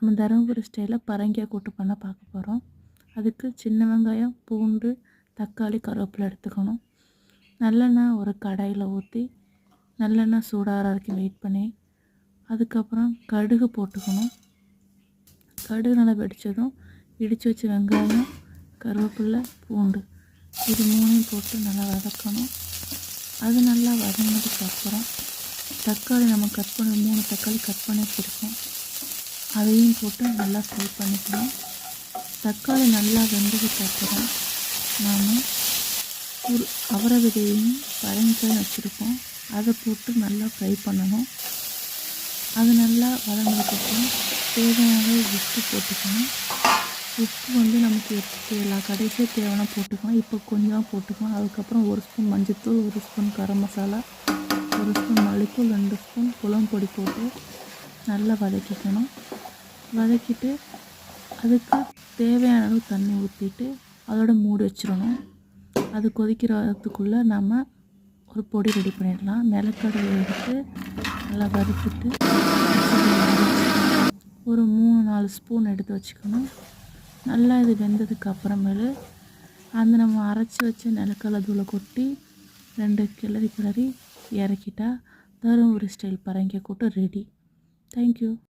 நம்ம தருமபுரி ஸ்டைலில் பரங்கிக்காய் கூட்டு பண்ண பார்க்க போகிறோம். அதுக்கு சின்ன வெங்காயம், பூண்டு, தக்காளி, கருவேப்பிலை எடுத்துக்கணும். நல்லெண்ணெய் ஒரு கடாயில் ஊற்றி நல்லெண்ணெய் சூடாகிற வரைக்கும் வெயிட் பண்ணி அதுக்கப்புறம் கடுகு போட்டுக்கணும். கடுகு நல்லா வெடித்ததும் இடித்து வச்ச வெங்காயம், கருவேப்பிலை, பூண்டு இது மூணையும் போட்டு நல்லா வதக்கணும். அது நல்லா வதங்கினதுக்கப்புறம் தக்காளி நம்ம கட் பண்ணி 3 தக்காளி கட் பண்ணி வச்சுருக்கோம், அதையும் போட்டு நல்லா ஃப்ரை பண்ணிக்கணும். தக்காளி நல்லா வெந்ததுக்கப்புறம் நாம் ஒரு அவரை விதையும் பரங்கிக்காயும் வச்சுருக்கோம், அதை போட்டு நல்லா ஃப்ரை பண்ணணும். அது நல்லா வதங்கினதுக்கப்புறம் தேவையான உப்பு போட்டுக்கணும். உப்பு நமக்கு தேவையில்ல, கடைசியாக தேவைன்னா போட்டுக்கலாம். இப்போ கொஞ்சமாக போட்டுக்கலாம். அதுக்கப்புறம் 1 ஸ்பூன் மஞ்சள்தூள், 1 ஸ்பூன் கரம் மசாலா, 1 ஸ்பூன் மல்லித்தூள், 2 ஸ்பூன் குழம்பு பொடி போட்டு நல்லா வதக்கிக்கணும். வதக்கிட்டு அதுக்கு தேவையான அளவு தண்ணி ஊற்றிட்டு அதோட மூடி வச்சிடணும். அது கொதிக்கிறதுக்குள்ளே நம்ம ஒரு பொடி ரெடி பண்ணிடலாம். நிலக்கடலை எடுத்து நல்லா வறுத்துட்டு ஒரு 3-4 ஸ்பூன் எடுத்து வச்சுக்கணும். நல்லா இது வெந்ததுக்கு அப்புறமேலு அந்த நம்ம அரைச்சி வச்ச நிலக்கடலை தூளை கொட்டி 2 கிளறி இறக்கிட்டா தருமபுரி ஸ்டைல் பரங்கிக்காய் கூட்டு ரெடி. தேங்க்யூ.